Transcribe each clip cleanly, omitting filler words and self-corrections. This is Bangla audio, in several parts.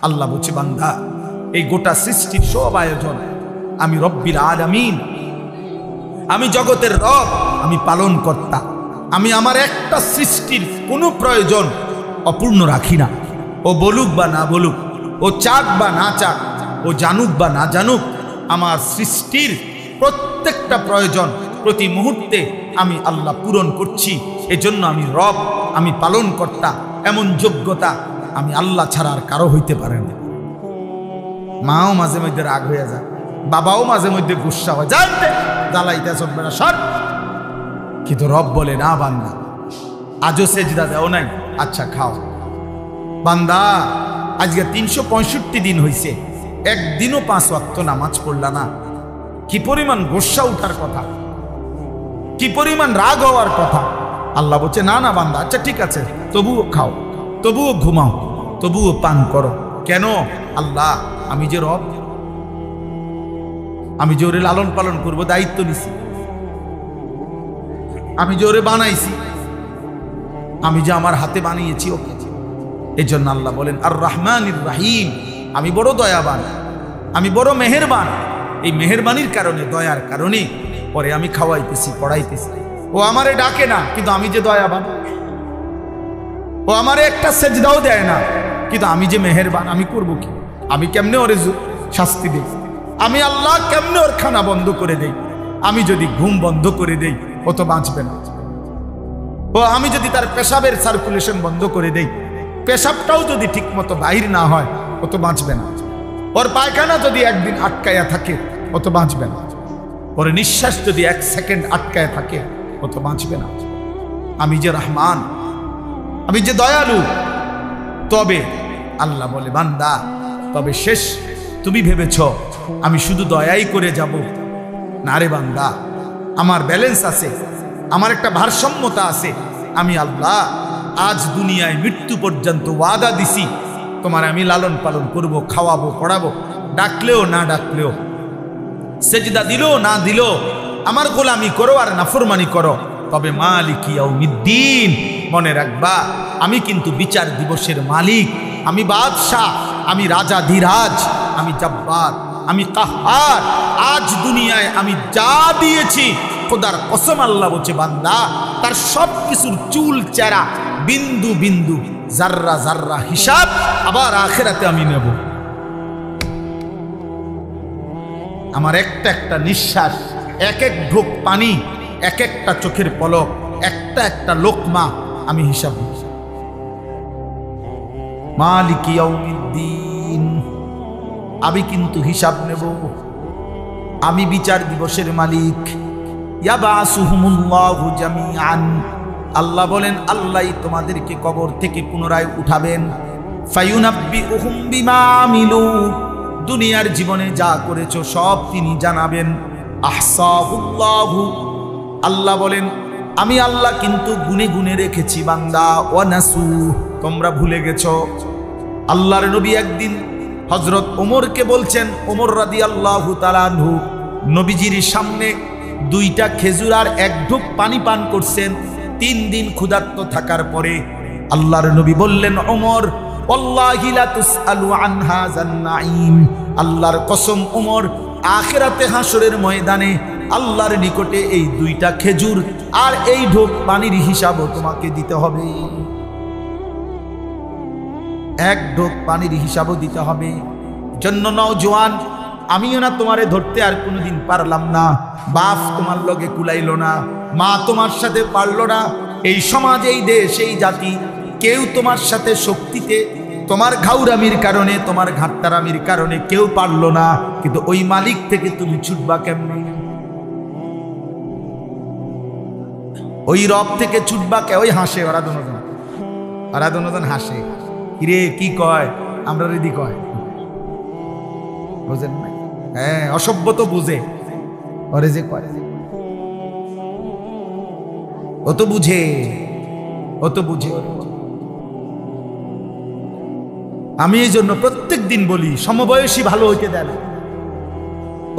আল্লাহ বলছে বান্দা এই গোটা সৃষ্টির সব আয়োজন আমি রব্বিল আলামিন, আমি জগতের রব, আমি পালন কর্তা। আমি আমার একটা সৃষ্টির কোনো প্রয়োজন অপূর্ণ রাখি না। ও বলুক বা না বলুক, ও চাক বা না চাক, ও জানুক বা না জানুক, আমার সৃষ্টির প্রত্যেকটা প্রয়োজন প্রতি মুহূর্তে আমি আল্লাহ পূরণ করছি। এজন্য আমি রব, আমি পালন কর্তা। এমন যোগ্যতা আমি আল্লাহ ছাড়া আর কারো হইতে পারে না। মাও মাঝে মধ্যে রাগ হয়ে যায়, বাবাও মাঝে মধ্যে গুসা হয়, জানতে জ্বালাইতে চলবে না সর। কিন্তু রব বলে না বান্দা আজও সেজদা দেও নাই, আচ্ছা খাও। বান্দা আজকে 365 দিন হইছে, একদিনও 5 ওয়াক্ত নামাজ পড়লা না, কি পরিমাণ গোসা উঠার কথা, কি পরিমাণ রাগ হওয়ার কথা। আল্লাহ বলছে না না বান্দা, আচ্ছা ঠিক আছে, তবুও খাও, তবুও ঘুমাও, তবুও পান করো। কেন? আল্লাহ আমি যে রব, আমি যে ওরে লালন পালন করব দায়িত্ব নিছি, আমি যে ওরে বানাইছি, আমি যে আমার হাতে বানিয়েছি ওকে। এই জন্য আল্লাহ বলেন আর রহমানির রাহিম, আমি বড় দয়াবান, আমি বড় মেহেরবান। এই মেহেরবানির কারণে, দয়ার কারণে পরে আমি খাওয়াইতেছি, পড়াইতেছি। ও আমারে ডাকে না, কিন্তু আমি যে দয়াবান। ও আমারে একটা সেজদাও দেয় না, কিন্তু আমি যে মেহেরবান, আমি করব কি? আমি কেমনে ওরে শাস্তি দেই? আমি আল্লাহ কেমনে ওর খানা বন্ধ করে দেই? আমি যদি ঘুম বন্ধ করে দেই ও তো বাঁচবে না। ও আমি যদি তার পেশাবের সার্কুলেশন বন্ধ করে দেই, পেশাবটাও যদি ঠিক মতো বাহির না হয় ও তো বাঁচবে না। ওর পায়খানা যদি একদিন আটকায়া থাকে ও তো বাঁচবে না। ওর নিঃশ্বাস যদি 1 সেকেন্ড আটকায় থাকে ও তো বাঁচবে না। আমি যে রহমান, আমি যে দয়ালু। তবে আল্লাহ বলে বান্দা তবে শেষ তুমি ভেবেছ আমি শুধু দয়াই করে যাব? না রে বান্দা, আমার ব্যালেন্স আছে, আমার একটা ভারসাম্যতা আছে। আমি আল্লাহ আজ দুনিয়ায় মৃত্যু পর্যন্ত ওয়াদা দিছি তোমার আমি লালন পালন করব, খাওয়াবো, পড়াবো, ডাকলেও না ডাকলেও, সেজদা দিলেও না দিলেও আমার গোলামি করো আর নাফরমানি করো। তবে মালিক ইয়াউমিদ্দিন, মনে রাখবা আমি কিন্তু বিচার দিবসের মালিক, আমি বাদশাহ, আমি রাজাধিরাজ, আমি জব্বার, আমি কাহ্হার। আজ দুনিয়ায় আমি যা দিয়েছি খোদার কসম আল্লাহ বলছে বান্দা তার সব কিছুর চুল চেরা, বিন্দু বিন্দু, জাররা জাররা হিসাব আবার আখিরাতে আমি নেব। আমার একটা একটা নিঃশ্বাস, এক এক ঢোক পানি, এক একটা চোখের পলক, একটা একটা লোকমা আমি হিসাব নেব। মালিক ইয়াউমিদ্দিন, আমি কিন্তু হিসাব নেব, আমি বিচার দিবসের মালিক। ইয়াবাসুহুমুল্লাহু জামিআন, আল্লাহ বলেন আল্লাহই তোমাদেরকে কবর থেকে পুনরায় উঠাবেন। ফায়ুনাব্বিউহুম বিমা আমিলু, দুনিয়ার জীবনে যা করেছো সব তিনি জানাবেন। আহসাহুল্লাহু, আল্লাহ বলেন আমি আল্লাহ কিন্তু গুনে গুনে রেখেছি বান্দা। ওয়ানাসু, তোমরা ভুলে গেছো। আল্লাহর নবী একদিন হযরত ওমরকে বলছেন, ওমর রাদিয়াল্লাহু তাআলা আনহু নবীজির সামনে 2টা খেজুর আর 1 ঢোক পানি পান করছেন। 3 দিন ক্ষুধার্ত থাকার পরে আল্লাহর নবী বললেন, ওমর ওয়াল্লাহি লা তুসআলু আন হাযান নাঈম, আল্লাহর কসম ওমর আখিরাতে হাসরের ময়দানে আল্লাহর নিকটে এই 2টা খেজুর আর এই ঢোক পানির হিসাবও তোমাকে দিতে হবে। 1 ঢোক পানির হিসাবও দিতে হবে। জন্য নওজোয়ান, আমিও না তোমারে ধরতে আর কোনোদিন পারলাম না, বাপ তোমার লগে কুলাইলো না, মা তোমার সাথে পারলো না, এই সমাজ, এই দেশ, এই জাতি কেউ তোমার সাথে শক্তিতে, তোমার ঘাউরামির কারণে, তোমার ঘাটতারামির কারণে কেউ পারলো না। কিন্তু ওই মালিক থেকে তুমি ছুটবা কেমনে? ওই রব থেকে ছুটবা কে? ওই হাসে ওরা দুজন হাসে, কিরে কি কয়, আমরা রিদি কয়, বুঝেন না? হ্যাঁ, অসভ্য তো বুঝে, ওরে যে কয় ও তো বুঝে, ও তো বুঝে। আমি এই জন্য প্রত্যেক দিন বলি সমবয়সী ভালো হইতে দেয় না।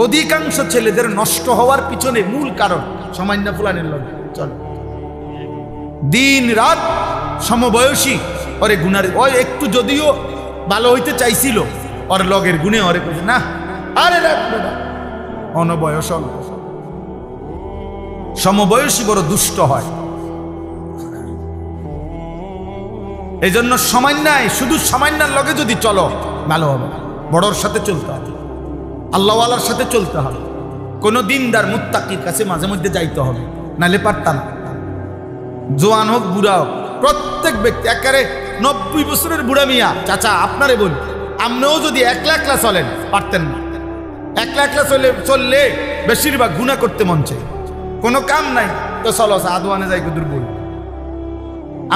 অধিকাংশ ছেলেদের নষ্ট হওয়ার পিছনে মূল কারণ সামান্য ফুলানের লগে চলো, দিন রাত সমবয়সী ওরে গুনার, ওই একটু যদিও ভালো হইতে চাইছিল, ওর লগের গুণে ওরে কইছে না, আরে অনবয়স, সমবয়সী বড় দুষ্ট হয়। এই জন্য সামান্যায়, শুধু সামান্যার লগে যদি চলো ভালো হবে। বড়র সাথে চলতে হবে, আল্লাহওয়ালার সাথে চলতে হবে, কোনো দিনদার মুত্তাকির কাছে মাঝে মধ্যে যাইতে হবে, নাহলে পারতাম। জোয়ান হোক বুড়া হোক, প্রত্যেক ব্যক্তি, একেবারে 90 বছরের বুড়া মিয়া চাচা আপনারে বলি, আপনিও যদি একলা একলা চলেন পারতেন না। একলা একলা চললে বেশিরভাগ গুনাহ করতে মন চায়, কোনো কাম নাই তো চলো আদওয়ানে যাই কুদুর বল,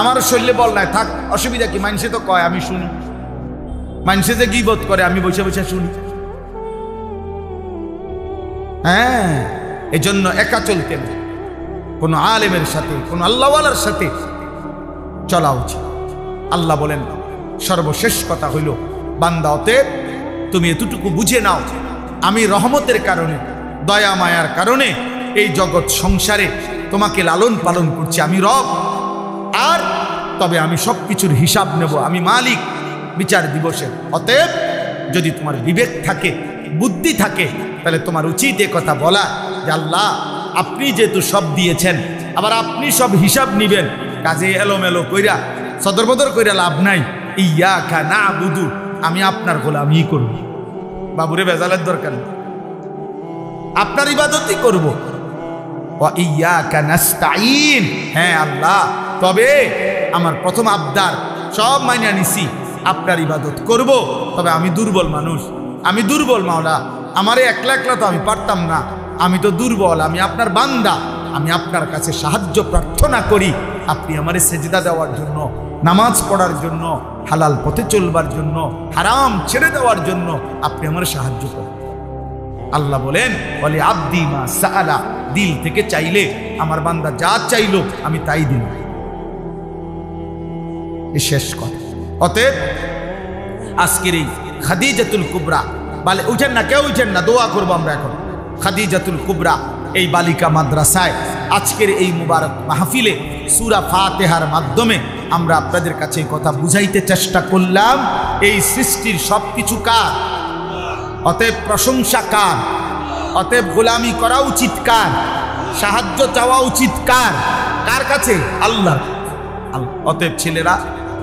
আমার শরীরে বল নাই, থাক অসুবিধা কি, মানুষে তো কয় আমি শুনি, মানুষে যে গীবত করে আমি বসে বসে শুনি। হ্যাঁ, এই জন্য একা চলতেন, কোন আলেমের সাথে, কোন আল্লাহওয়ালার সাথে চলা উচিত। আল্লাহ বলেন সর্বশেষ কথা হইল, বান্দা অতএব তুমি এতটুকু বুঝে নাও, আমি রহমতের কারণে, দয়া মায়ার কারণে এই জগৎ সংসারে তোমাকে লালন পালন করছি, আমি রব। আর তবে আমি সবকিছুর হিসাব নেব, আমি মালিক বিচার দিবসের। অতএব যদি তোমার বিবেক থাকে, বুদ্ধি থাকে, তাহলে তোমার উচিত এ কথা বলা যে আল্লাহ আপনি যেহেতু সব দিয়েছেন, আবার আপনি সব হিসাব নিবেন, কাজে এলোমেলো কইরা সদরবদর কইরা লাভ নাই। ইয়াকা নাবুদু, আমি আপনার গোলামি করব, বাবুরে বেজালের দরকার নেই, আপনার ইবাদতই করব। ওয়া ইয়াকা নাস্তাইন, হ্যাঁ আল্লাহ তবে আমার প্রথম আবদার সব মাইনা নিছি, আপনার ইবাদত করব, তবে আমি দুর্বল মানুষ, আমি দুর্বল মাওলা, আমারে একলা একলা তো আমি পারতাম না, আমি তো দুর্বল, আমি আপনার বান্দা, আমি আপনার কাছে সাহায্য প্রার্থনা করি, আপনি আমারে সেজদা দেওয়ার জন্য, নামাজ পড়ার জন্য, হালাল পথে চলবার জন্য, হারাম ছেড়ে দেওয়ার জন্য আপনি আমার সাহায্য করেন। আল্লাহ বলেন বলে আব্দি মা সাআলা, দিল থেকে চাইলে আমার বান্দা যা চাইলো আমি তাই দিই, এই শেষ কথা। অতএব আজকের এই খাদিজাতুল কুবরা, বলে উঠেন না, কেউ উঠেন না, দোয়া করবো আমরা এখন। খাদিজাতুল কুবরা এই বালিকা মাদ্রাসায় আজকের এই মুবারক মাহফিলে সূরা ফাতিহার মাধ্যমে আমরা আপনাদের কাছে কথা বুঝাইতে চেষ্টা করলাম, এই সৃষ্টির সবকিছু কার, অতএব প্রশংসা কার, অতএব গোলামি করা উচিত কার, সাহায্য চাওয়া উচিত কার, কার কাছে? আল্লাহ। অতএব ছেলেরা,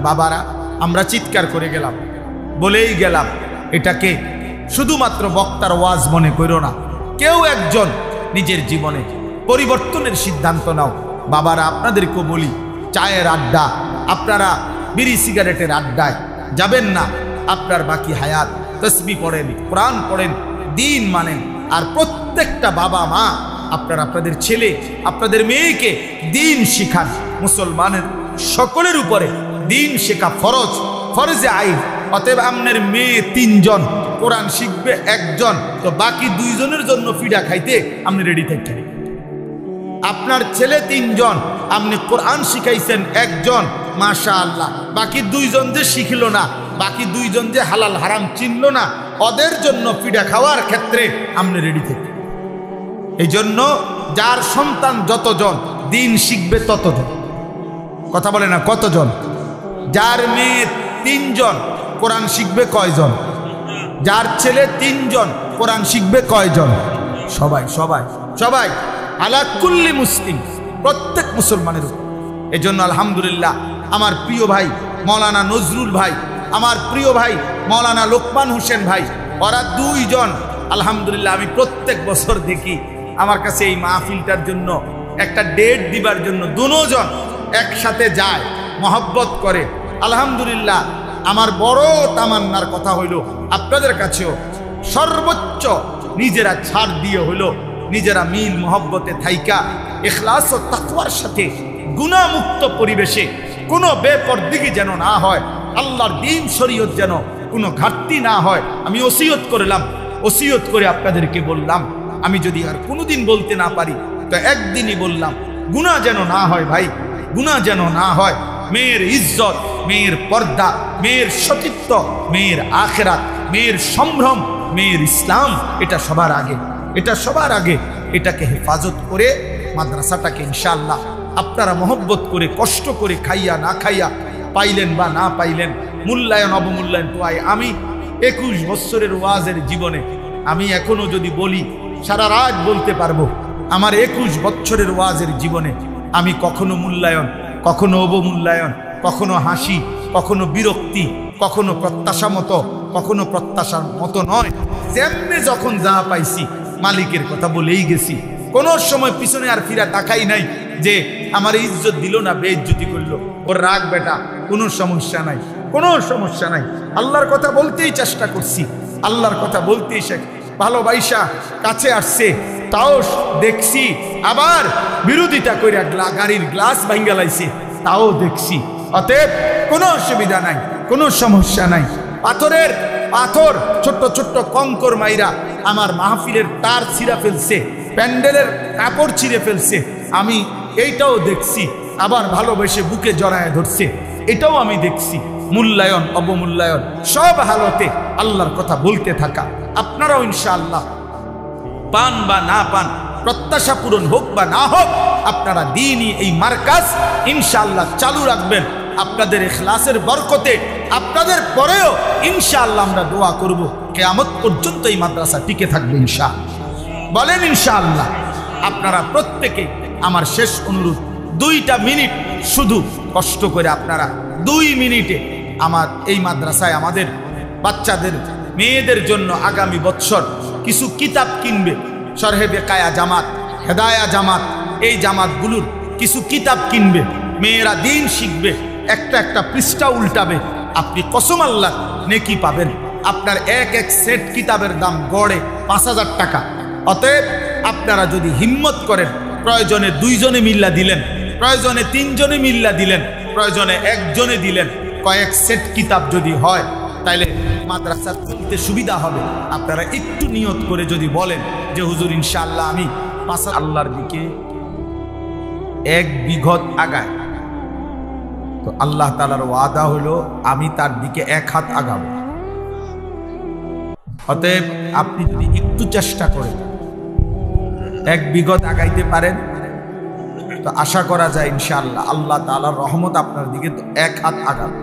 বাবারা, আমরা চিৎকার করে গেলাম, বলেই গেলাম, এটাকে শুধুমাত্র বক্তার ওয়াজ মনে করো না, কেউ একজন নিজের জীবনে পরিবর্তনের সিদ্ধান্ত নাও। বাবারা, আপনাদেরকেও বলি, চায়ের আড্ডা, আপনারা বিড়ি সিগারেটের আড্ডায় যাবেন না। আপনার বাকি হায়াত তসবিহ পড়েন, কোরআন পড়েন, দিন মানেন। আর প্রত্যেকটা বাবা মা আপনারা আপনাদের ছেলে, আপনাদের মেয়েকে দিন শিখান। মুসলমানের সকলের উপরে দিন শেখা ফরজ, ফরজে আইন। অতএব আপনার মেয়ে 3 জন, কোরআন শিখবে 1 জন, তো বাকি 2 জনের জন্য ফিডা খাইতে আপনি রেডি থাকবেন। আপনার ছেলে 3 জন, আপনি কোরআন শিখাইছেন 1 জন, মাশাআল্লাহ, বাকি 2 জন যে শিখল না, বাকি 2 জন যে হালাল হারাম চিনল না, ওদের জন্য ফিডা খাওয়ার ক্ষেত্রে আপনি রেডি থাকবেন। এই জন্য যার সন্তান যতজন দিন শিখবে ততজন, কথা বলে না কতজন? যার মেয়ে 3 জন কোরআন শিখবে কয়জন? যার ছেলে 3 জন কোরআন শিখবে কয়জন? সবাই সবাই সবাই, আলা কুল্লি মুসলিম, প্রত্যেক মুসলমানের। এজন্য আলহামদুলিল্লাহ আমার প্রিয় ভাই মৌলানা নজরুল ভাই, আমার প্রিয় ভাই মৌলানা লোকমান হোসেন ভাই, ওরা 2 জন আলহামদুলিল্লাহ আমি প্রত্যেক বছর দেখি, আমার কাছে এই মাহফিলটার জন্য একটা ডেট দিবার জন্য 2 জন একসাথে যায়, মহব্বত করে। আলহামদুলিল্লাহ আমার বড় তামান্নার কথা হইল আপনাদের কাছেও সর্বোচ্চ নিজেরা ছাড় দিয়ে হইল, নিজেরা মিল মহব্বতে থাইকা ইখলাস ও তাকওয়ার সাথে গুনাহমুক্ত পরিবেশে কোনো বেপরদিগি যেন না হয়, আল্লাহর দ্বীন শরীয়ত যেন কোনো ঘাটতি না হয়, আমি ওসিয়ত করলাম। ওসিয়ত করে আপনাদেরকে বললাম, আমি যদি আর কোনোদিন বলতে না পারি তো একদিনই বললাম, গুনাহ যেন না হয় ভাই, গুনাহ যেন না হয়। মেয়ের ইজ্জত, মেয়ের পর্দা, মেয়ের সতীত্ব, মেয়ের আখিরাত, মেয়ের সম্ভ্রম, মেয়ের ইসলাম, এটা সবার আগে, এটা সবার আগে। এটাকে হেফাজত করে মাদ্রাসাটাকে ইনশাআল্লাহ আপনারা মহব্বত করে, কষ্ট করে, খাইয়া না খাইয়া, পাইলেন বা না পাইলেন, মূল্যায়ন অবমূল্যায়ন পাই। আমি 21 বছরের ওয়াজের জীবনে আমি এখনো যদি বলি সারা রাত বলতে পারবো। আমার 21 বছরের ওয়াজের জীবনে আমি কখনো মূল্যায়ন, কখনো অবমূল্যায়ন, কখনো হাসি, কখনো বিরক্তি, কখনো প্রত্যাশা মতো, কখনো প্রত্যাশার মতো নয়, যেমনি যখন যা পাইছি মালিকের কথা বলেই গেছি। কোনো সময় পিছনে আর ফিরা তাকাই নাই যে আমার ইজ্জত দিল না, বেইজ্জতি করলো, ওর রাগ বেটা, কোনো সমস্যা নাই, কোনো সমস্যা নাই। আল্লাহর কথা বলতেই চেষ্টা করছি, আল্লাহর কথা বলতেই ভালোবাসা কাছে আসছে, তাও দেখছি। আবার বিরোধিতা করে গাড়ির গ্লাস ভাঙ্গা লাইছে, তাও দেখছি। অতএব কোনো অসুবিধা নাই, কোনো সমস্যা নাই। পাথর ছোট্ট ছোট্ট কঙ্কর মাইরা আমার মাহফিলের তার ছিঁড়া ফেলছে, প্যান্ডেলের কাপড় ছিঁড়ে ফেলছে, আমি এইটাও দেখছি। আবার ভালোবেসে বুকে জড়ায় ধরছে, এটাও আমি দেখছি। মূল্যায়ন অবমূল্যায়ন সব হালতে আল্লাহর কথা বলতে থাকা। আপনারাও ইনশাআল্লাহ পান বা না পান, প্রত্যাশা পূরণ হোক বা না হোক, আপনারা দিনই এই মার্কাজ ইনশাআল্লাহ চালু রাখবেন। আপনাদের ইখলাসের বরকতে আপনাদের পরেও ইনশাআল্লাহ আমরা দোয়া করব কিয়ামত পর্যন্ত এই মাদ্রাসা টিকে থাকবে ইনশাআল্লাহ। বলেন ইনশাআল্লাহ। আপনারা প্রত্যেকে, আমার শেষ অনুরোধ, 2টা মিনিট শুধু কষ্ট করে আপনারা 2 মিনিটে আমার এই মাদ্রাসায় আমাদের বাচ্চাদের মেয়েদের জন্য আগামী বছর কিছু কিতাব কিনবে। শরহে বেকায়া জামাত, হেদায়া জামাত, এই জামাতগুলোর কিছু কিতাব কিনবে, মেয়েরা দিন শিখবে, একটা একটা পৃষ্ঠা উল্টাবে। আপনি কসম আল্লাহ নেকি পাবেন। আপনার এক সেট কিতাবের দাম গড়ে 5000 টাকা। অতএব আপনারা যদি হিম্মত করেন, প্রয়োজনে 2 জনে মিল্লা দিলেন, প্রয়োজনে 3 জনে মিল্লা দিলেন, প্রয়োজনে 1 জনে দিলেন, কয়েক সেট কিতাব যদি হয় তাইলে মাদ্রাসা চলতে সুবিধা হবে। আপনারা একটু নিয়ত করে যদি বলেন যে হুজুর ইনশাআল্লাহ আমি আল্লাহর দিকে 1 বিঘত আগায়, তো আল্লাহ তাআলার ওয়াদা হলো আমি তার দিকে 1 হাত আগাবো। অতএব আপনি যদি একটু চেষ্টা করেন 1 বিঘত আগাইতে পারেন, তো আশা করা যায় ইনশাআল্লাহ আল্লাহ তাআলার রহমত আপনার দিকে 1 হাত আগাবে।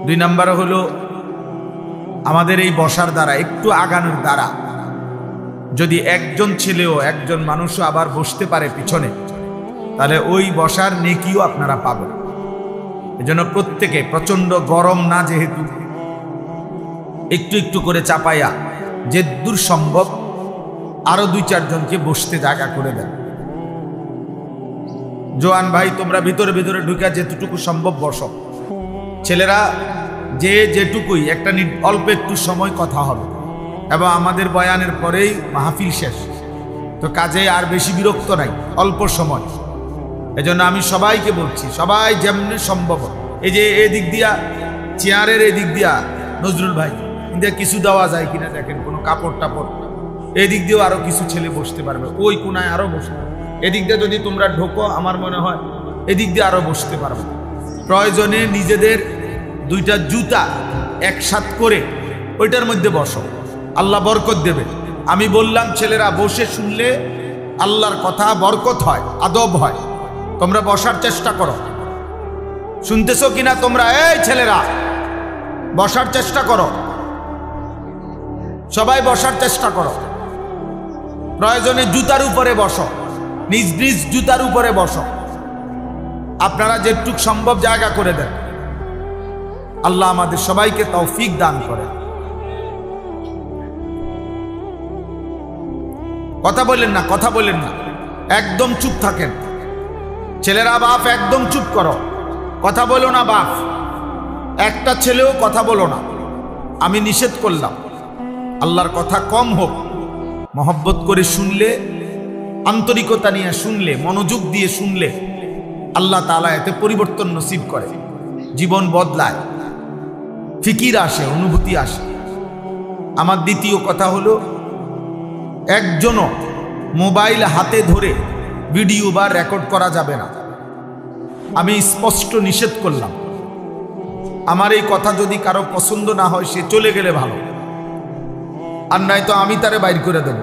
2 নম্বরে হলো আমাদের এই বসার দ্বারা, একটু আগানোর দ্বারা যদি একজন ছেলেও, একজন মানুষও আবার বসতে পারে পিছনে, তাহলে ওই বসার নেকিও আপনারা পাবেন। এজন্য প্রত্যেকে, প্রচন্ড গরম না যেহেতু, একটু একটু করে চাপাইয়া যে দূর সম্ভব আরো 2-4 জনকে বসতে জায়গা করে দেন। জোয়ান ভাই তোমরা ভিতরে ভিতরে ঢুকে যেটুকু সম্ভব বসো। ছেলেরা যে যেটুকুই একটা অল্প একটু সময় কথা হবে, এবং আমাদের বয়ানের পরেই মাহফিল শেষ, তো কাজে আর বেশি বিরক্ত নাই, অল্প সময়। এজন্য আমি সবাইকে বলছি, সবাই যেমনি সম্ভব, এই যে এদিক দিয়া চেয়ারের এদিক দিয়া নজরুল ভাই কিছু দেওয়া যায় কিনা দেখেন, কোনো কাপড় টাপড়, এদিক দিয়েও আরো কিছু ছেলে বসতে পারবে, ওই কোনায় আরো বসতে, এদিক দিয়ে যদি তোমরা ঢোকো আমার মনে হয় এদিক দিয়ে আরো বসতে পারবে। প্রয়োজনে নিজেদের 2টা জুতা একসাথ করে ওইটার মধ্যে বসো, আল্লাহ বরকত দেবে। আমি বললাম ছেলেরা বসে শুনলে আল্লাহর কথা বরকত হয়, আদব হয়। তোমরা বসার চেষ্টা করো, শুনতেছো কিনা তোমরা? এই ছেলেরা বসার চেষ্টা করো, সবাই বসার চেষ্টা করো। প্রয়োজনে জুতার উপরে বসো, নিজ নিজ জুতার উপরে বসো। আপনারা যেটুক সম্ভব জায়গা করে দেন। আল্লাহ আমাদের সবাইকে তৌফিক দান করে। কথা বলেন না, কথা বলেন না, একদম চুপ থাকেন। ছেলেরা বাপ একদম চুপ করো, কথা বলো না বাপ, একটা ছেলেও কথা বলো না। আমি নিষেধ করলাম, আল্লাহর কথা কম হোক, মহব্বত করে শুনলে, আন্তরিকতা নিয়ে শুনলে, মনোযোগ দিয়ে শুনলে আল্লাহ তাআলা এতে পরিবর্তন নসিব করে, জীবন বদলায়, ফিকির আসে, অনুভূতি আসে। আমার দ্বিতীয় কথা হলো, একজনও মোবাইল হাতে ধরে ভিডিও বা রেকর্ড করা যাবে না। আমি স্পষ্ট নিষেধ করলাম। আমার এই কথা যদি কারো পছন্দ না হয় সে চলে গেলে ভালো, আর নাই তো আমি তারে বাইর করে দেব।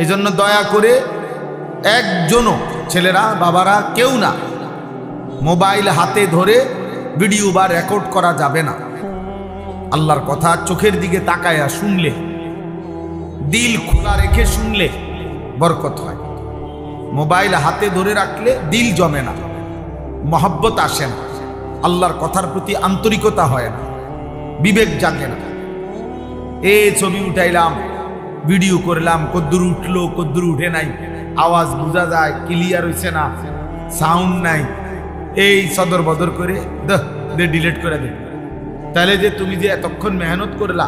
এই জন্য দয়া করে একজনও, ছেলেরা বাবারা কেউ না, মোবাইল হাতে ধরে ভিডিও বা রেকর্ড করা যাবে না। আল্লাহর কথা চোখের দিকে তাকায়া শুনলে, দিল খোলা রেখে শুনলে বরকত হয়। মোবাইল হাতে ধরে রাখলে দিল জমে না, মহব্বত আসে না, আল্লাহর কথার প্রতি আন্তরিকতা হয় না, বিবেক জাগে না। ছবি উঠাইলাম, ভিডিও করলাম, কদ্দুর উঠলো কদ্দুর উঠে নাই, আওয়াজ বোঝা যায়, ক্লিয়ার হইছে না, সাউন্ড নাই, সদর বদর করে ডিলিট করে দে। তাহলে যে তুমি যে এতক্ষণ মেহনত করলা,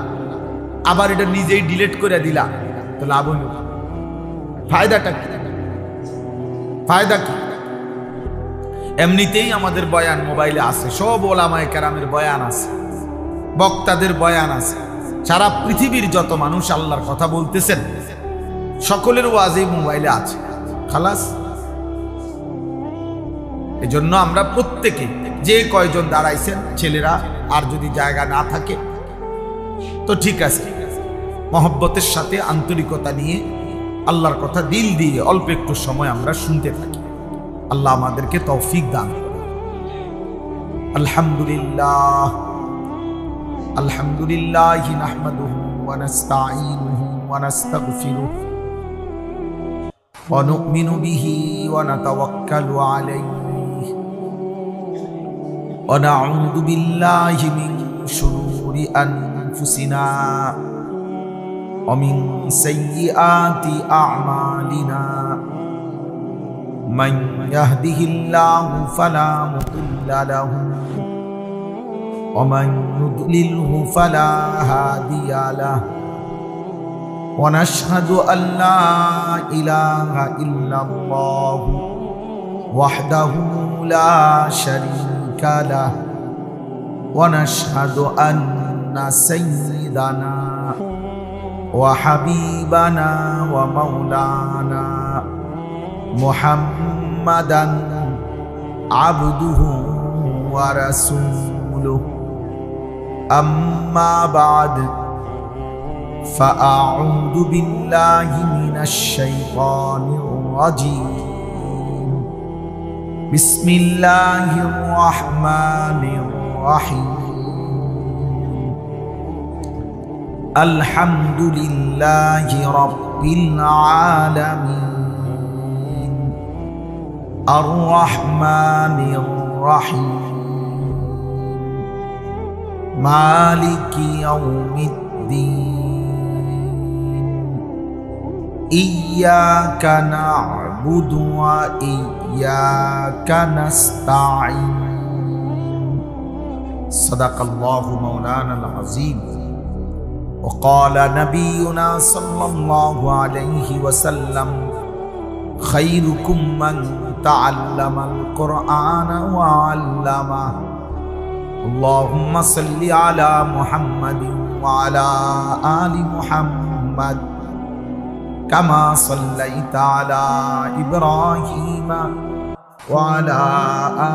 আবার এটা নিজেই ডিলিট করে দিলা, তো লাভ হইল? ফায়দাটা কি? ফায়দা কি? এমনিতেই আমাদের বয়ান মোবাইলে আছে, সব ওলামায়ে কেরামের বয়ান আছে, বক্তাদের বয়ান আছে। সারা পৃথিবীর যত মানুষ আল্লাহর কথা বলতেছেন সকলের ওয়াজই মোবাইলে আছে, খালাস। এজন্য আমরা প্রত্যেকে যে কয়জন দাঁড়াইছেন ছেলেরা, আর যদি জায়গা না থাকে তো ঠিক আছে, মহব্বতের সাথে আন্তরিকতা নিয়ে আল্লাহর কথা দিল দিয়ে অল্প একটু সময় আমরা শুনতে থাকি। আল্লাহ আমাদেরকে তৌফিক দান করেন। আলহামদুলিল্লাহ আলহামদুলিল্লাহ নাহমাদুহু ওয়া নাস্তাঈনুহু ওয়া নাস্তাগফিরুহু ওয়া নু'মিনু বিহি ওয়া নাতাওয়াক্কালু আলাইহি ওয়া নাউযু বিল্লাহি মিন শুরুরি আনফুসিনা ওয়া মিন সাইয়্যাতি আ'মালিনা মান ইয়াহদিহিল্লাহু ফালা মুদিল্লা লাহু ওয়া মান ইউদ্লিলহু ফালা হাদিয়া লাহু ওয়া নাশহাদু আল্লা ইলাহা ইল্লাল্লাহু ওয়াহদাহু লা শারীকা লাহু ওয়া নাশহাদু আন্না সাইয়্যিদানা ওয়া হাবিবানা ওয়া মাওলানা মুহাম্মাদান আবদুহু ওয়া রাসূলুহু আম্মা বা'দ ফাআউযু বিল্লাহি মিনাশ শাইতানির রাজীম বিসমিল্লাহির রাহমানির রাহিম আলহামদুলিল্লাহি রাব্বিল আলামিন আর রহমানির রহিম মালিকি ইয়াউমিদ্দিন ইয়্যাকা না'বুদু ওয়া ইয়্যাকা নাস্তাঈন সাদাকাল্লাহু মাওলানাল আযীম وقال نبينا صلى الله عليه وسلم خيركم من تعلم القرآن وعلمه اللهم صل على محمد وعلى آل محمد كما صليت على إبراهيم وعلى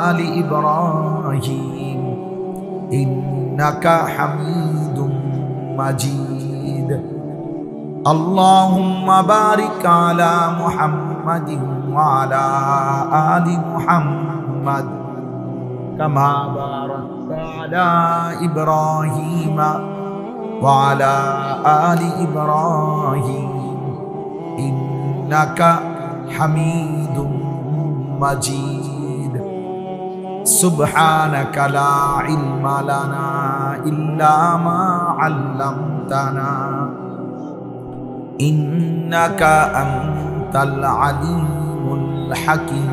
آل إبراهيم إنك حميد مجيد اللهم بارك على محمد وعلى آل محمد كما باركت على إبراهيم وعلى آل إبراهيم إنك حميد مجيد سبحانك لا علم لنا إلا ما علمتنا إنك أنت العليم الحكيم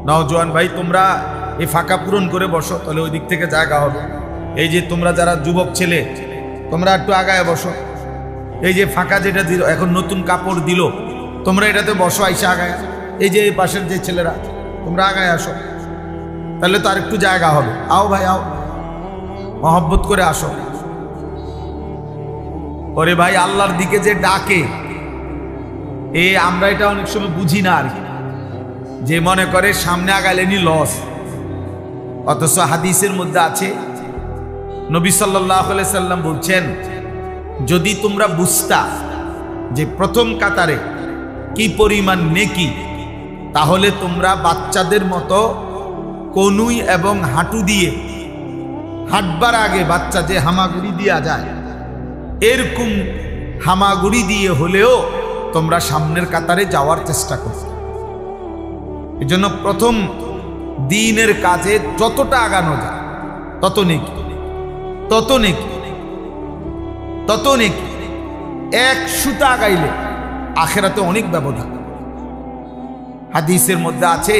নওজোয়ান ভাই, তোমরা এই ফাঁকা পূরণ করে বসো, তাহলে ওই দিক থেকে জায়গা হবে। এই যে তোমরা যারা যুবক ছেলে, তোমরা একটু আগায় বসো। এই যে ফাঁকা যেটা দিল, এখন নতুন কাপড় দিল, তোমরা এটাতে বসো, আইসা আগায়। এই যে এই পাশের যে ছেলেরা, তোমরা আগায় আসো, তাহলে তো আর একটু জায়গা হবে। আও ভাই আও, মহব্বত করে আসো। ওরে ভাই, আল্লাহর দিকে যে ডাকে, আমরা এটা অনেক সময় বুঝি না আর কি, যে মনে করে সামনে আগালেনি লস। অথচ হাদিসের মধ্যে আছে, নবী সাল্লাল্লাহু আলাইহি সাল্লাম বলছেন, যদি তোমরা বুঝতা যে প্রথম কাতারে কি পরিমাণ নেকি, তাহলে তোমরা বাচ্চাদের মতো কনুই এবং হাঁটু দিয়ে হাঁটবার আগে বাচ্চা যে হামাগুড়ি দেওয়া যায়, এরকম হামাগুড়ি দিয়ে হলেও তোমরা সামনের কাতারে যাওয়ার চেষ্টা করো। এই জন্য প্রথম দিনের কাজে যতটা আগানো যায় তত নেকি, তত নেকি, তত নেকি। এক সুতা আগাইলে আখেরাতে অনেক ব্যবধান। হাদিসের মধ্যে আছে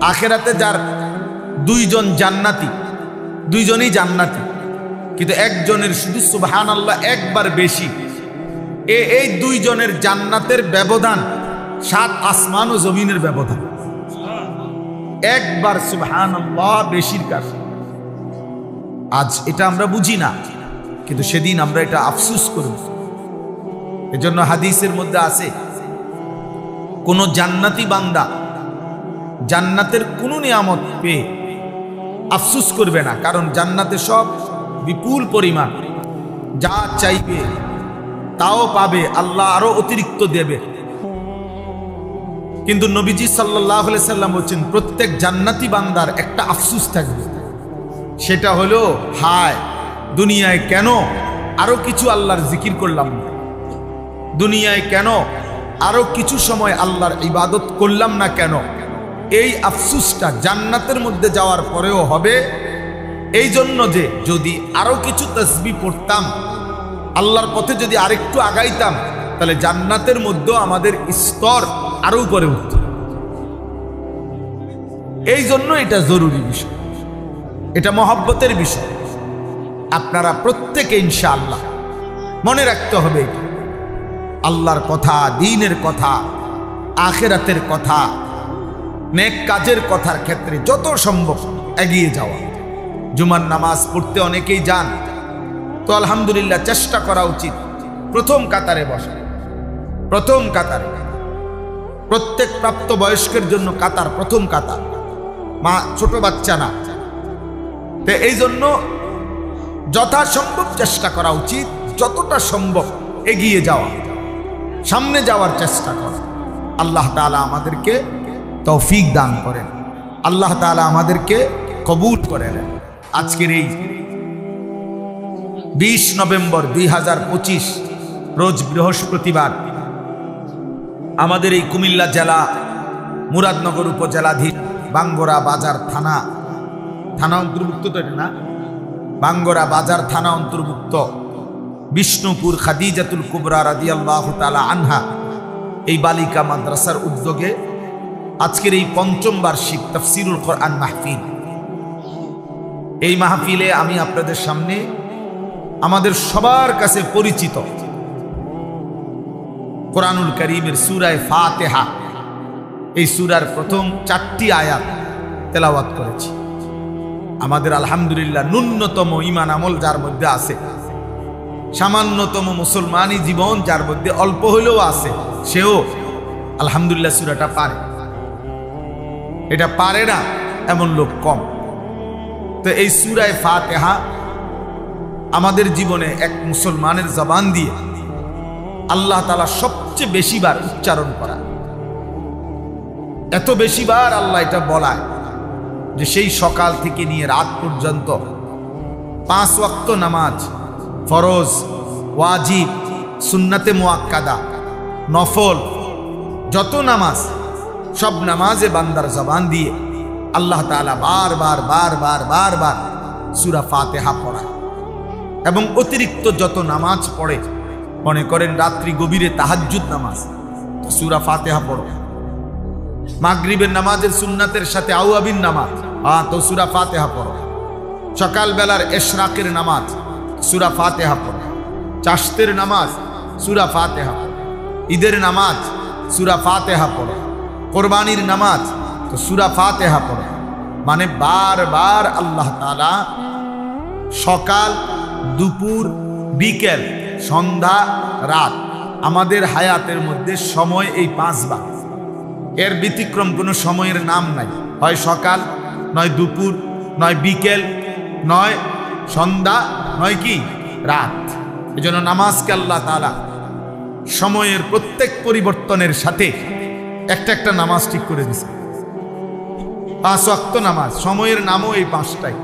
আখেরাতে যার দুইজন জান্নাতি, দুইজনই জান্নাতি, কিন্তু একজনের শুধু সুবহানাল্লাহ একবার বেশি, এই দুইজনের জান্নাতের ব্যবধান 7 আসমান ও জমিনের ব্যবধান। একবার সুবহানাল্লাহ বেশির কাছে। আজ এটা আমরা বুঝি না, কিন্তু সেদিন আমরা এটা আফসোস করব। এজন্য হাদিসের মধ্যে আছে কোন জান্নাতি বান্দা জান্নাতের কোন নিয়ামত পেয়ে আফসোস করবে না, কারণ জান্নাতে সব বিপুল পরিমাণ, যা চাইবে তাও পাবে, আল্লাহ আরো অতিরিক্ত দেবে। কিন্তু নবীজি সাল্লাল্লাহু আলাইহি সাল্লাম বলেন প্রত্যেক জান্নাতি বান্দার একটা আফসোস থাকবে, সেটা হলো হায় দুনিয়ায় কেন আরো কিছু আল্লাহর জিকির করলাম না, দুনিয়ায় কেন আরো কিছু সময় আল্লাহর ইবাদত করলাম না কেন। এই আফসোসটা জান্নাতের মধ্যে যাওয়ার পরেও হবে, এই জন্য যে যদি আরো কিছু তাসবিহ পড়তাম, আল্লাহর পথে যদি আরেকটু আগাইতাম, তাহলে জান্নাতের মধ্যেও আমাদের স্তর আরো উপরে উঠত। এই জন্য এটা জরুরি বিষয়, এটা মহব্বতের বিষয়। আপনারা প্রত্যেকে ইনশাআল্লাহ মনে রাখতে হবে আল্লাহর কথা, দ্বীনের কথা, আখিরাতের কথা, নেক কাজের কথার ক্ষেত্রে যত সম্ভব এগিয়ে যাওয়া। জুমার নামাজ পড়তে অনেকেই যান, তো আলহামদুলিল্লাহ চেষ্টা করা উচিত প্রথম কাতারে বসা। প্রথম কাতারে প্রত্যেক প্রাপ্ত বয়স্কের জন্য কাতার প্রথম কাতার, মা ছোট বাচ্চা না। তো এই জন্য যথাসম্ভব চেষ্টা করা উচিত, যতটা সম্ভব এগিয়ে যাওয়া, সামনে যাওয়ার চেষ্টা করা। আল্লাহ তাআলা আমাদেরকে তৌফিক দান করেন, আল্লাহ তাআলা আমাদেরকে কবুল করেন। আজকের এই 20 নভেম্বর 2025 রোজ বৃহস্পতিবার আমাদের এই কুমিল্লা জেলা মুরাদনগর উপজেলাধীন বাঙ্গরা বাজার থানা অন্তর্ভুক্ত, তো এটা না, বাঙ্গরা বাজার থানা অন্তর্ভুক্ত বিষ্ণুপুর খাদিজাতুল কুবরা রাদিয়াল্লাহু তাআলা আনহা এই বালিকা মাদ্রাসার উদ্যোগে আজকের এই 5ম বার্ষিক তাফসীরুল কোরআন মাহফিল। এই মাহফিলে আমি আপনাদের সামনে আমাদের সবার কাছে পরিচিত কোরআনুল কারীমের সূরা ফাতিহা, এই সূরার প্রথম 4টি আয়াত তেলাওয়াত করেছি। আমাদের আলহামদুলিল্লাহ ন্যূনতম ঈমান আমল যার মধ্যে আছে, সামান্যতম মুসলমানি জীবন যার মধ্যে অল্প হলেও আছে, সেও আলহামদুলিল্লাহ সূরাটা পারে। এটা পারে না এমন লোক কম। তো এই সূরা ফাতিহা আমাদের জীবনে এক মুসলমানের জবান দিয়ে আল্লাহ তাআলা সবচেয়ে বেশিবার উচ্চারণ করা, এত বেশিবার আল্লাহ এটা বলায় যে সেই সকাল থেকে নিয়ে রাত পর্যন্ত 5 ওয়াক্ত নামাজ, ফরজ, ওয়াজিব, সুন্নাতে মুআক্কাদা, নফল, যত নামাজ, সব নামাজে বান্দার জবান দিয়ে আল্লাহ তাআলা বারবার বারবার বারবার সূরা ফাতিহা পড়ায়। এবং অতিরিক্ত যত নামাজ পড়ে, মনে করেন রাত্রি গভীরে তাহাজ্জুদ নামাজ, সূরা ফাতিহা পড়ো। মাগরিবের নামাজের সুন্নাতের সাথে আওয়াবিন নামাজ, তো সূরা ফাতিহা পড়ো। সকালবেলার ইশরাকের নামাজ, সূরা ফাতিহা পড়ো। চাশতের নামাজ, সূরা ফাতিহা পড়ো। ঈদের নামাজ, সূরা ফাতিহা পড়ো। কোরবানির নামাজ, তো সূরা ফাতিহা পড়ো। মানে বারবার আল্লাহ তাআলা সকাল, দুপুর, বিকেল, সন্ধ্যা, রাত, আমাদের হায়াতের মধ্যে সময় এই 5 বার, এর ব্যতিক্রম কোনো সময়ের নাম নাই। হয় সকাল, নয় দুপুর, নয় বিকেল, নয় সন্ধ্যা, নয় কি রাত। এজন্য নামাজকে আল্লাহ তাআলা সময়ের প্রত্যেক পরিবর্তনের সাথে একটা একটা নামাজ ঠিক করে দিয়েছে। 5 ওয়াক্ত নামাজ, সময়ের নামও এই 5টাই,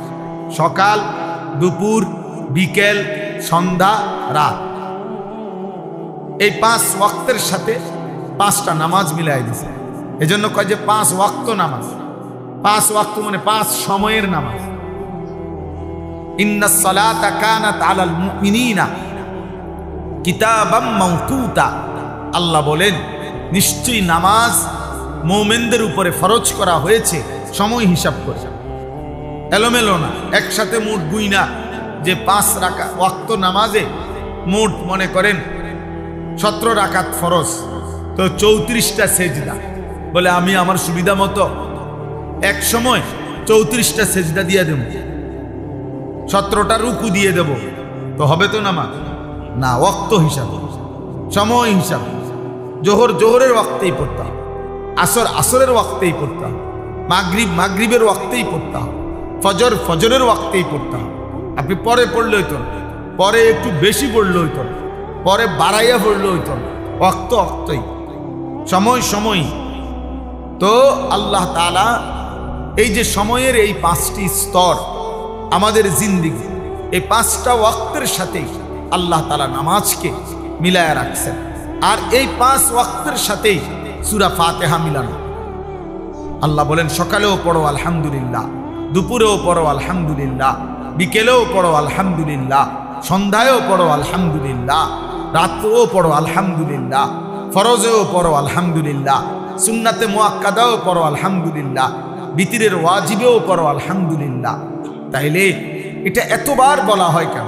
সকাল, দুপুর, বিকেল, সন্ধ্যা, রাত। এই 5 ওয়াক্তের সাথে 5টা নামাজ মিলাই দিছে। এজন্য কয় যে 5 ওয়াক্ত নামাজ। 5 ওয়াক্ত মানে 5 সময়ের নামাজ। ইন্নাস সালাতা কানাত আলাল মুমিনিনা কিতাবাম মাওকুতা। আল্লাহ বলেন নিশ্চয়ই নামাজ মুমিনদের উপরে ফরজ করা হয়েছে সময় হিসাব করে, এলোমেলো না, একসাথে মোট গুইনা যে 5 রাকাত ওয়াক্ত নামাজে মোট মনে করেন 17 রাকাত ফরজ, তো 34টা সেজদা। বলে আমি আমার সুবিধা মতো এক সময় 34টা সেজদা দিয়ে দেব, 17টা রুকু দিয়ে দেব, তো হবে তো নামাজ? না, ওয়াক্ত হিসাবে, সময় হিসাবে। জোহর জোহরের ওয়াক্তেই পড়তে হবে, আসর আসরের ওয়াক্তেই পড়তে হবে, মাগরিব মাগরিবের ওয়াক্তেই পড়তে হবে, ফজর ফজরের ওয়াক্তেই পড়তে হবে। আপনি পরে পড়লে হইতো না, পরে একটু বেশি পড়লে হইতো না, পরে বাড়াইয়া পড়লে হইতো না, ওয়াক্ত ওয়াক্তই, সময় সময়। তো আল্লাহ তাআলা এই যে সময়ের এই 5টি স্তর আমাদের জিন্দেগি, এই 5টা ওয়াক্তের সাথে আল্লাহ তাআলা নামাজকে মিলায়া রাখছেন। আর এই 5 ওয়াক্তের সাথেই সূরা ফাতিহা মিলানো। আল্লাহ বলেন সকালেও পড়ো আলহামদুলিল্লাহ, দুপুরেও পড়ো আলহামদুলিল্লাহ, বিকেলেও পড়ো আলহামদুলিল্লাহ, সন্ধ্যায়ও পড়ো আলহামদুলিল্লাহ, রাতেও পড়ো আলহামদুলিল্লাহ, ফরজেও পড়ো আলহামদুলিল্লাহ, সুন্নাতে মুআক্কাদাও পড়ো আলহামদুলিল্লাহ, বিতিরের ওয়াজিবেও পড়ো আলহামদুলিল্লাহ। তাইলে এটা এতবার বলা হয় কেন?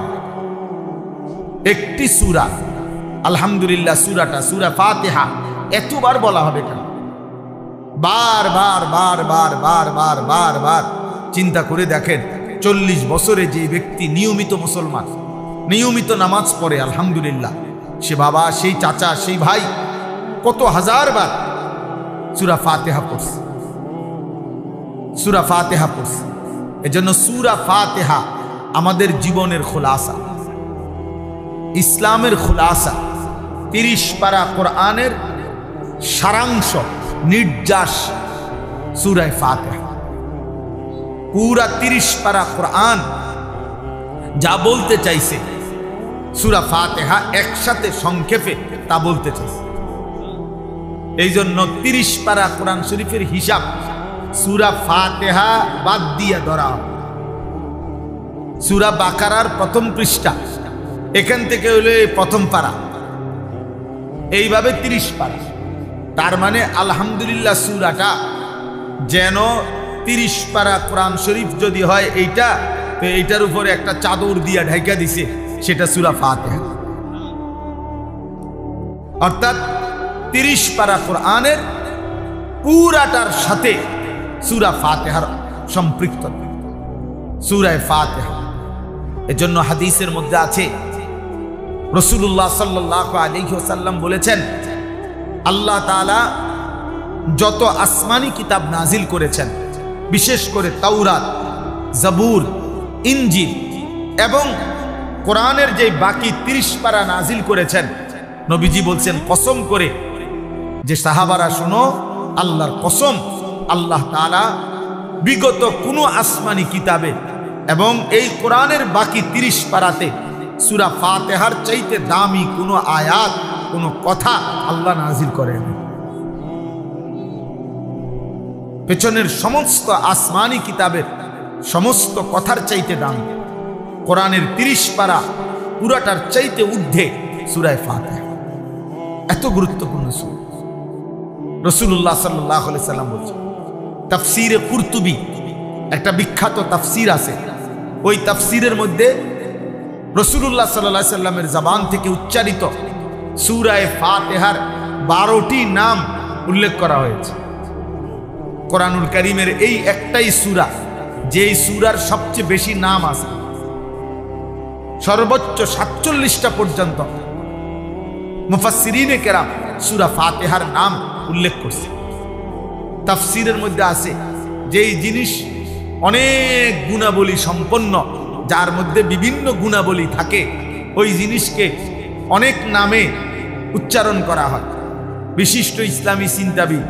একটি সূরা আলহামদুলিল্লাহ, সূরাটা সূরা ফাতিহা এতবার বলা হবে কেন? বার বার বার বার বার বার বার বার চিন্তা করে দেখেন, 40 বছরে যে ব্যক্তি নিয়মিত মুসলমান, নিয়মিত নামাজ পড়ে আলহামদুলিল্লাহ, সে বাবা, সেই চাচা, সেই ভাই কত হাজার বার সূরা ফাতিহা পড়ছে, সূরা ফাতিহা পড়ছে। এজন্য সূরা ফাতিহা আমাদের জীবনের খুলাসা, ইসলামের খুলাসা। 30 পারা কোরআনের সারাংশ, নির্যাস সূরা ফাতিহা। পুরা 30 পারা কোরআন যা বলতে চাইছে সূরা ফাতিহা একসাথে সংক্ষেপে তা বলতে চাইছে। এই জন্য 30 পারা কোরআন শরীফের হিসাব সূরা ফাতিহা বাদ দিয়ে ধরা হবে। সূরা বাকারার প্রথম পৃষ্ঠা, এখান থেকে হলো প্রথম পারা, এইভাবে 30 পারা। তার মানে আলহামদুলিল্লাহ সূরাটা যেন 30 পারা কোরআন শরীফ যদি হয় এইটা, তো এইটার উপরে একটা চাদর দিয়া ঢাইকা দিছে, সেটা সূরা ফাতিহা। অর্থাৎ 30 পারা কোরআনের পুরাটার সাথে সূরা ফাতিহার সম্পৃক্ত, সূরা ফাতিহা। এজন্য হাদিসের মধ্যে আছে, রাসূলুল্লাহ সাল্লাল্লাহু আলাইহি ওয়াসাল্লাম বলেছেন, আল্লাহ তাআলা যত আসমানি কিতাব নাজিল করেছেন, বিশেষ করে তাওরাত, জাবুর, ইনজিল এবং কোরআনের যে বাকি 30 পারা নাজিল করেছেন, নবীজি বলছেন কসম করে যে সাহাবারা শোনো, আল্লাহর কসম, আল্লাহ তাআলা বিগত কোনো আসমানি কিতাবে এবং এই কোরআনের বাকি 30 পারাতে সূরা ফাতিহার চাইতে দামি কোনো আয়াত, কোনো কথা আল্লাহ নাজিল করেন। পেছনের সমস্ত আসমানি কিতাবের সমস্ত কথার চাইতে দামি কোরআনের 30 পারা পুরাটার চাইতে ঊর্ধ্বে সূরা ফাতিহা। এত গুরুত্বপূর্ণ সূরা। রাসূলুল্লাহ সাল্লাল্লাহু আলাইহি সাল্লাম বলেছেন, তাফসীরে কুরতুবী একটা বিখ্যাত তাফসীর আছে, ওই তাফসীরের মধ্যে রাসূলুল্লাহ সাল্লাল্লাহু আলাইহি সাল্লামের জবান থেকে উচ্চারিত সূরা ফাতিহার 12টি নাম উল্লেখ করা হয়েছে। কোরআনুল কারীমের এই একটাই সূরা, যেই সূরার সবচেয়ে বেশি নাম আছে, সর্বোচ্চ 47টা পর্যন্ত মুফাসসিরিনে কেরাম সূরা ফাতিহার নাম উল্লেখ করছে। তাফসীরের মধ্যে আছে যেই জিনিস অনেক গুণাবলী সম্পন্ন, যার মধ্যে বিভিন্ন গুণাবলী থাকে, ওই জিনিসকে অনেক নামে উচ্চারণ করা হয়। বিশিষ্ট ইসলামী চিন্তাবিদ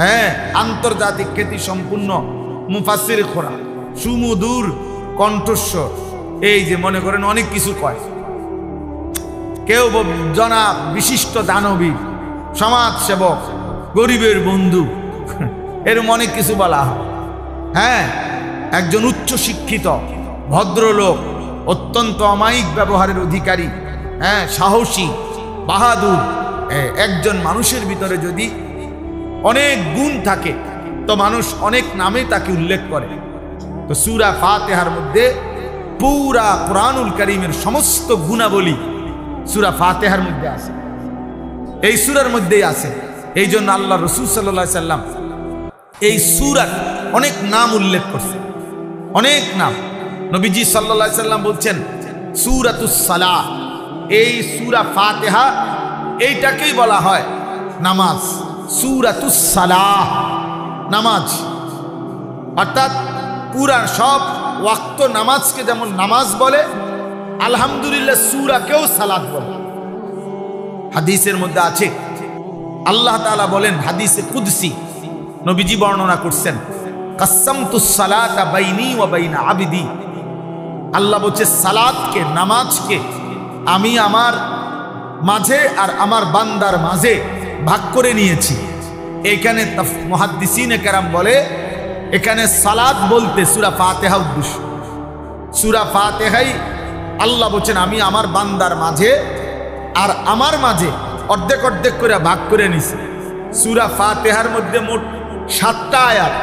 হ্যাঁ, আন্তর্জাতিক খ্যাতি সম্পূর্ণ মুফাসসির কোরআন, সুমধুর কণ্ঠস্বর। এই যে মনে করেন অনেক কিছু কয়, কেউ জনাব বিশিষ্ট দানবীর, সমাজ সেবক, গরিবের বন্ধু, এরকম অনেক কিছু বলা হয়। হ্যাঁ, একজন উচ্চ শিক্ষিত ভদ্রলোক, অত্যন্ত অমায়িক ব্যবহারের অধিকারী, হ্যাঁ, সাহসী, বাহাদুর একজন মানুষের ভিতরে যদি অনেক গুণ থাকে তো মানুষ অনেক নামে তাকে উল্লেখ করে। তো সূরা ফাতিহার মধ্যে পুরা কুরআনুল কারীমের সমস্ত গুণাবলী সূরা ফাতিহার মধ্যে আছে, এই সূরার মধ্যেই আছে। এই জন্য আল্লাহ রাসূল সাল্লাল্লাহু আলাইহি সাল্লাম এই সূরার অনেক নাম উল্লেখ করছে, অনেক নাম। নবীজি সাল্লাল্লাহু আলাইহি সাল্লাম বলছেন সূরাতুস সালাহ, এই সূরা ফাতিহা এইটাকেই বলা হয় নামাজ। সূরাতুস সালাহ নামাজ, অর্থাৎ পুরা সব ওয়াক্ত নামাজকে যেমন নামাজ বলে, আলহামদুলিল্লাহ সূরাকেও সালাত বলে। হাদিসের মধ্যে আছে, আল্লাহ তাআলা বলেন হাদিসে কুদসি, নবীজি বর্ণনা করছেন, কাসসামতুস সালাতা বাইনি ওয়া বাইনা আবদি। আল্লাহ বলছে সালাতকে, নামাজকে আমি আমার মাঝে আর আমার বান্দার মাঝে ভাগ করে নিয়েছি। এখানে মুহাদ্দিসিনে কেরাম বলে এখানে সালাত বলতে সূরা ফাতিহা উদ্দেশ্য। সূরা ফাতিহাই আল্লাহ বলছেন আমি আমার বান্দার মাঝে আর আমার মাঝে অর্ধেক অর্ধেক করে ভাগ করে নিছি। সূরা ফাতিহার মধ্যে মোট 7টা আয়াত,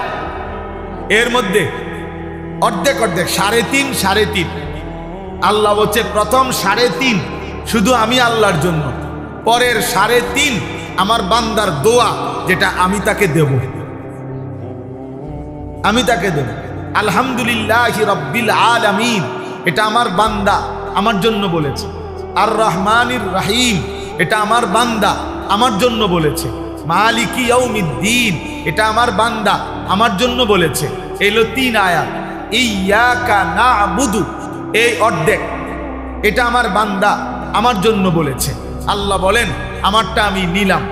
এর মধ্যে অর্ধেক অর্ধেক 3.5 3.5। আল্লাহ বলছে প্রথম 3.5 শুধু আমি আল্লাহর জন্য, পরের 3.5 আমার বান্দার দোয়া, যেটা আমি তাকে দেব, আমি তাকে দেব। আলহামদুলিল্লাহি রাব্বিল আলামিন, এটা আমার বান্দা আমার জন্য বলেছে। আর রহমানির রহিম, এটা আমার বান্দা আমার জন্য বলেছে। মালিকি ইয়াউমিদ্দিন, এটা আমার বান্দা আমার জন্য বলেছে। এলো 3 আয়াত। ইয়াকা না'বুদু, এই অর্ধেক, এটা আমার বান্দা আমার জন্য বলেছে। আল্লাহ বলেন আমারটা আমি নিলাম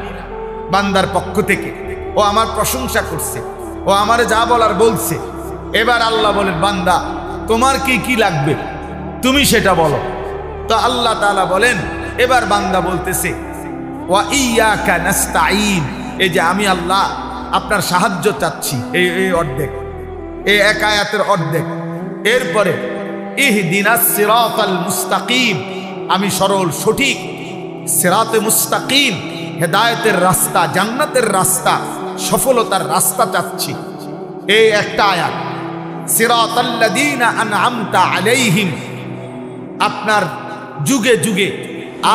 বান্দার পক্ষ থেকে, ও আমার প্রশংসা করছে, ও আমারে যা বলার বলছে। এবার আল্লাহ বলেন বান্দা তোমার কি কি লাগবে তুমি সেটা বলো। তো আল্লাহ তাআলা বলেন, এবার বান্দা বলতেছে ওয়া ইয়াকা নাস্তাঈন, এই যে আমি আল্লাহ আপনার সাহায্য চাচ্ছি। এই অর্ধেক, এই এক আয়াতের অর্ধেক। এরপরে ইহদিনাস সিরাতাল মুস্তাকিম, আমি সরল সঠিক সিরাতে মুস্তাকিম, হেদায়েতের রাস্তা, জান্নাতের রাস্তা, সফলতার রাস্তা চাচ্ছি। এই একটা আয়াত। সিরাতাল্লাযীনা আনআমতা আলাইহিম, আপনার যুগে যুগে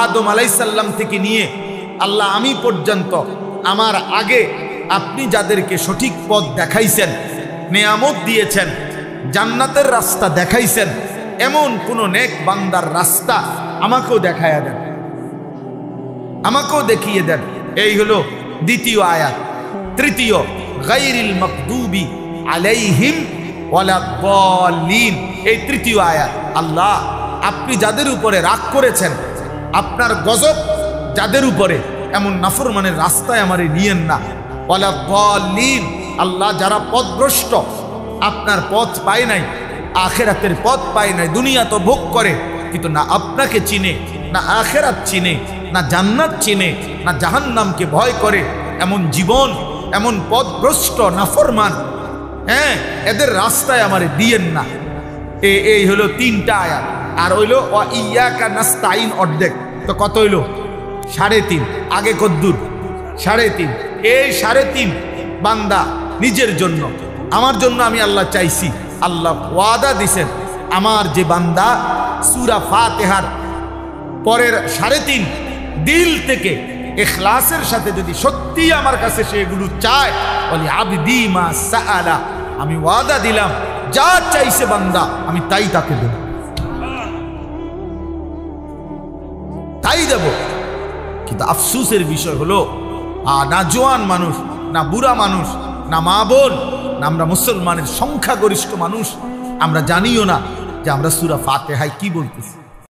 আদম আলাইহিস সালাম থেকে নিয়ে আল্লাহ আমি পর্যন্ত আমার আগে আপনি যাদেরকে সঠিক পথ দেখাইছেন, নেয়ামত দিয়েছেন, জান্নাতের রাস্তা দেখাইছেন, এমন কোন নেক বান্দার রাস্তা আমাকেও দেখায়া দেন, আমাকেও দেখিয়ে দেন। এই হলো দ্বিতীয় আয়াত। তৃতীয় গায়রিল মাগদুবি আলাইহিম ওয়ালাদ-দাল্লিন, এই তৃতীয় আয়াত। আল্লাহ আপনি যাদের উপরে রাগ করেছেন, আপনার গজব যাদের উপরে, এমন নাফরমানের রাস্তায় আমারে নিয়েন না। ওয়ালাদ-দাল্লিন, আল্লাহ যারা পথভ্রষ্ট, আপনার পথ পায় নাই, আখেরাতের পথ পায় নাই, দুনিয়া তো ভোগ করে কিন্তু না আপনাকে চিনে, না আখেরাত চিনে, না জান্নাত চিনে, না জাহান্নামকে ভয় করে, এমন জীবন, এমন পথভ্রষ্ট নাফরমান, হ্যাঁ, এদের রাস্তায় আমারে দিয়েন না। এই হলো 3টা আয়াত। আর হইলো ওয়া ইয়াকা নাস্তাঈন অর্ধেক, তো কত হইলো 3.5। আগে কদ্দুর 3.5। এই 3.5 বান্দা নিজের জন্য, আমার জন্য আমি আল্লাহ চাইছি। আল্লাহ ওয়াদা দিছেন আমার যে বান্দা সূরা ফাতিহার পরের 3.5 দিল থেকে ইখলাসের সাথে যদি সত্যি আমার কাছে সেগুলো চায়, বলি আবদি মা সাআলা, আমি ওয়াদা দিলাম যা চাইছে বান্দা আমি তাই তাকে দেব, তাই দেব। কিন্তু আফসোসের বিষয় হলো না জোয়ান মানুষ, না বুড়া মানুষ, না মা বোন, না আমরা মুসলমানের সংখ্যাগরিষ্ঠ মানুষ আমরা জানিও না যে আমরা সূরা ফাতিহায় কি বলতেছি।